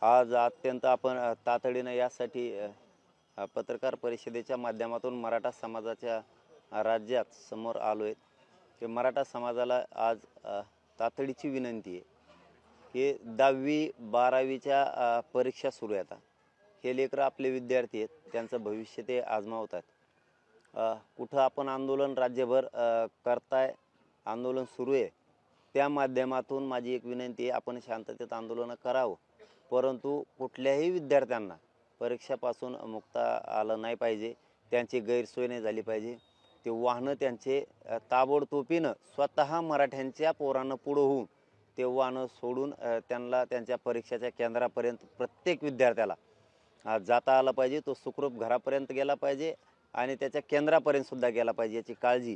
आज अत्यंत आपण तातडीनं यासाठी पत्रकार परिषदेच्या माध्यमातून मराठा समाजाच्या राज्यात समोर आलो आहे की मराठा समाजाला आज तातडीची विनंती आहे की 10वी-12वीच्या परीक्षा सुरू आहेत. हे लेकरं आपले विद्यार्थी आहेत, त्यांचं भविष्य ते आजमावतात. कुठं आपण आंदोलन राज्यभर करताय, आंदोलन सुरू आहे, त्या माध्यमातून माझी एक विनंती आहे, आपण शांततेत आंदोलन करावं, परंतु कुठल्याही विद्यार्थ्यांना परीक्षापासून मुक्ता आलं नाही पाहिजे, त्यांची गैरसोय नाही झाली पाहिजे. ते वाहनं त्यांचे ताबडतोबीनं स्वतः मराठ्यांच्या पोरांना पुढं होऊन ते वाहनं सोडून त्यांना त्यांच्या परीक्षेच्या केंद्रापर्यंत प्रत्येक विद्यार्थ्याला जाता आलं पाहिजे. तो सुखरूप घरापर्यंत गेला पाहिजे आणि त्याच्या केंद्रापर्यंत सुद्धा गेला पाहिजे, याची काळजी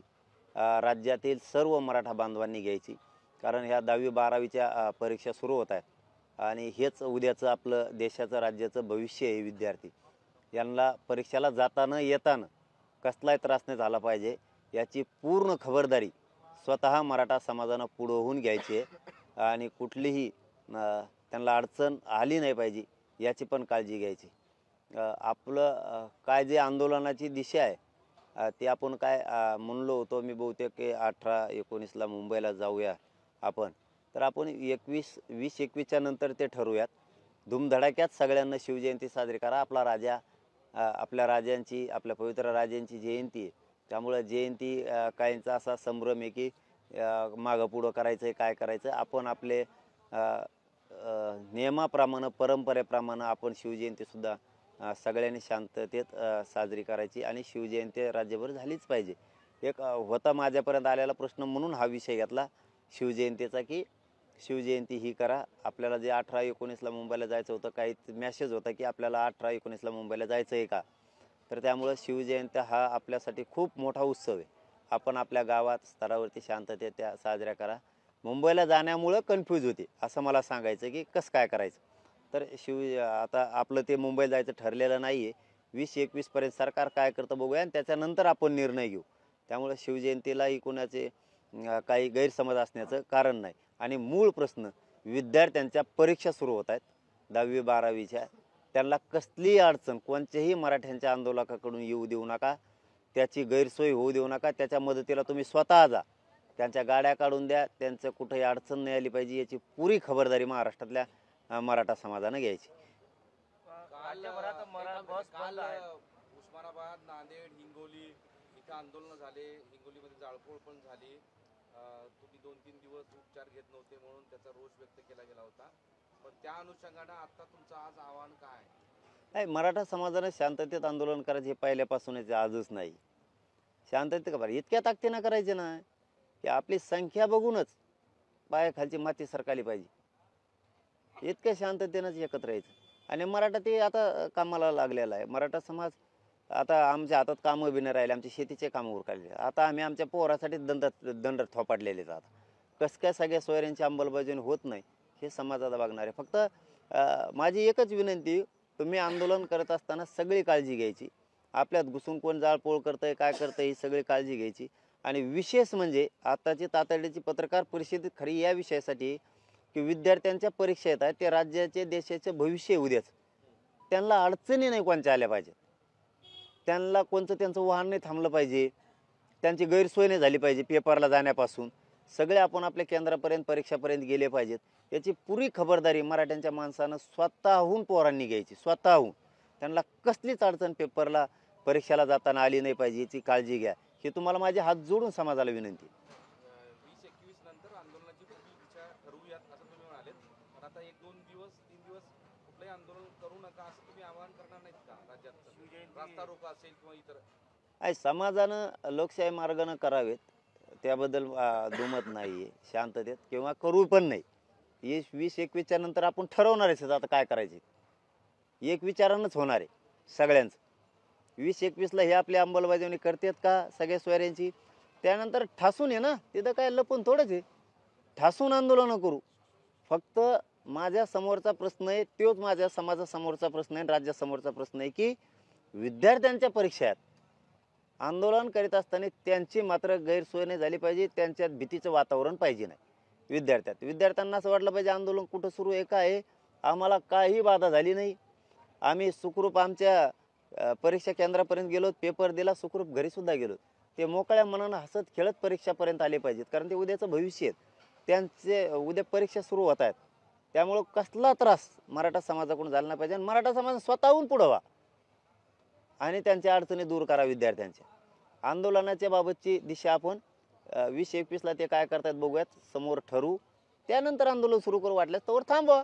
राज्यातील सर्व मराठा बांधवांनी घ्यायची. कारण ह्या 10वी-12वीच्या परीक्षा सुरू होत आहेत आणि हेच उद्याचं आपलं देशाचं राज्याचं भविष्य आहे. विद्यार्थी यांना परीक्षेला जाताना येताना कसलाही त्रास नाही झाला पाहिजे, याची पूर्ण खबरदारी स्वतः मराठा समाजानं पुढं होऊन घ्यायची आहे आणि कुठलीही त्यांना अडचण आली नाही पाहिजे, याची पण काळजी घ्यायची. आपलं काय जे आंदोलनाची दिशा आहे ते आपण काय म्हणलो होतो मी बहुतेक की 18-19ला मुंबईला जाऊया आपण, तर आपण 20-21च्या नंतर ते ठरवूयात. धूमधडाक्यात सगळ्यांना शिवजयंती साजरी करा. आपला राजा आपल्या राजांची, आपल्या पवित्र राजांची जयंती आहे, त्यामुळं जयंती काहींचा असा संभ्रम आहे की मागं पुढं करायचं आहे, काय करायचं. आपण आपले नियमाप्रमाणे, परंपरेप्रमाणे आपण शिवजयंतीसुद्धा सगळ्यांनी शांततेत साजरी करायची आणि शिवजयंती राज्यभर झालीच पाहिजे. एक होता माझ्यापर्यंत आलेला प्रश्न, म्हणून हा विषय घेतला शिवजयंतीचा, की शिवजयंती ही करा. आपल्याला जे 18-19ला मुंबईला जायचं होतं, काही मॅसेज होता की आपल्याला 18-19ला मुंबईला जायचं आहे का, तर त्यामुळं शिवजयंती हा आपल्यासाठी खूप मोठा उत्सव आहे. आपण आपल्या गावात स्तरावरती शांततेत त्या साजऱ्या करा. मुंबईला जाण्यामुळं कन्फ्यूज होते, असं मला सांगायचं की कसं काय करायचं. तर आता आपलं ते मुंबईला जायचं ठरलेलं नाही आहे. 20-21पर्यंत सरकार काय करतं बघूया आणि त्याच्यानंतर आपण निर्णय घेऊ. त्यामुळे शिवजयंतीलाही कोणाचे काही गैरसमज असण्याचं कारण नाही. आणि मूळ प्रश्न, विद्यार्थ्यांच्या परीक्षा सुरू होत आहेत 10वी-12वीच्या, त्यांना कसलीही अडचण कोणत्याही मराठ्यांच्या आंदोलकाकडून येऊ देऊ नका, त्याची गैरसोय होऊ देऊ नका. त्याच्या मदतीला तुम्ही स्वतः जा, त्यांच्या गाड्या काढून द्या, त्यांचं कुठेही अडचण नाही आली पाहिजे, याची पुरी खबरदारी महाराष्ट्रातल्या मराठा समाजानं घ्यायची. उस्मानाबाद, नांदेड, हिंगोली इथं आंदोलन झाले, हिंगोलीमध्ये जाळपोळ पण झाली. तुम्ही 2-3 दिवस उपचार घेत नव्हते म्हणून त्याचा रोष व्यक्त केला गेला होता. पण त्या अनुषंगानं आता तुमचं आज आव्हान काय? नाही, मराठा समाजानं शांततेत आंदोलन करायचं हे पहिल्यापासूनच, आजच नाही. शांततेत का बरं इतक्या ताकदीनं करायचे ना की आपली संख्या बघूनच पायाखालची माती सरकाली पाहिजे, इतक्या शांततेनंच एकत्र यायचं. आणि मराठा ते आता कामाला लागलेला आहे. मराठा समाज आता आमच्या हातात कामं बी नाही राहिले, आमचे शेतीचे कामं उरकायले. आता आम्ही आमच्या पोरासाठी दंड थोपाटलेले आहेत. आता कसं काय सगळ्या सोयऱ्यांची अंमलबजावणी होत नाही हे समाजाला बघणार आहे. फक्त माझी एकच विनंती, तुम्ही आंदोलन करत असताना सगळी काळजी घ्यायची. आपल्यात घुसून कोण जाळपोळ करतंय, काय करतंय, ही सगळी काळजी घ्यायची. आणि विशेष म्हणजे आताची तातडीची पत्रकार परिषद खरी या विषयासाठी की विद्यार्थ्यांच्या परीक्षा येत आहेत, ते राज्याचे देशाचे भविष्य उद्याच, त्यांना अडचणी नाही कोणत्या आल्या पाहिजेत, त्यांना कोणतं त्यांचं वाहन नाही थांबलं पाहिजे, त्यांची गैरसोय नाही झाली पाहिजे. पेपरला जाण्यापासून सगळे आपण आपल्या केंद्रापर्यंत, परीक्षापर्यंत गेले पाहिजेत, याची पुरी खबरदारी मराठ्यांच्या माणसानं स्वतःहून पोरांनी घ्यायची. स्वतःहून त्यांना कसलीच अडचण पेपरला, परीक्षेला जाताना आली नाही पाहिजे, याची काळजी घ्या. हे तुम्हाला माझे हात जोडून समाजाला विनंती. 20-21 नंतर आंदोलनाची पुढील दिशा ठरवूयात असं तुम्ही म्हणालेत. पण आता 1-2 दिवस, 3 दिवस कुठलंही आंदोलन करू नका असं तुम्ही आवाहन करणार नाहीत का राज्यात? रास्ता रोको असेल किंवा इतर आहे, समाजानं लोकशाही मार्गानं करावेत, त्याबद्दल दुमत नाही आहे. शांततेत किंवा करू पण नाही. 20-21च्या नंतर आपण ठरवणारच आता काय करायचे, एक विचारानंच होणार आहे सगळ्यांचं. 20-21ला हे आपली अंमलबजावणी करतात का सगळ्या सोयऱ्यांची, त्यानंतर ठासून आहे ना, तिथं काय लपून थोडंच आहे, ठासून आंदोलनं करू. फक्त माझ्या समोरचा प्रश्न आहे, तोच माझ्या समाजासमोरचा प्रश्न आहे, राज्यासमोरचा प्रश्न आहे की विद्यार्थ्यांच्या परीक्षा आहेत, आंदोलन करीत असताना त्यांची मात्र गैरसोय नाही झाली पाहिजे, त्यांच्यात भीतीचं वातावरण पाहिजे नाही. विद्यार्थ्यांना असं वाटलं पाहिजे आंदोलन कुठं सुरू आहे, काय आहे, आम्हाला काही बाधा झाली नाही. आम्ही सुखरूप आमच्या परीक्षा केंद्रापर्यंत गेलो, पेपर दिला, सुखरूप घरीसुद्धा गेलो. ते मोकळ्या मनानं हसत खेळत परीक्षापर्यंत आले पाहिजेत, कारण ते उद्याचं भविष्य आहे. त्यांचे उद्या परीक्षा सुरू होत आहेत. त्यामुळं कसला त्रास मराठा समाजाकडून झाला नाही पाहिजे आणि मराठा समाज स्वतःहून पुढं व्हा आणि त्यांच्या अडचणी दूर करा विद्यार्थ्यांच्या. आंदोलनाच्या बाबतची दिशा आपण 20-21ला ते काय करतात बघूयात, समोर ठरवू. त्यानंतर आंदोलन सुरू करू, वाटल्यास तोवर थांबवा.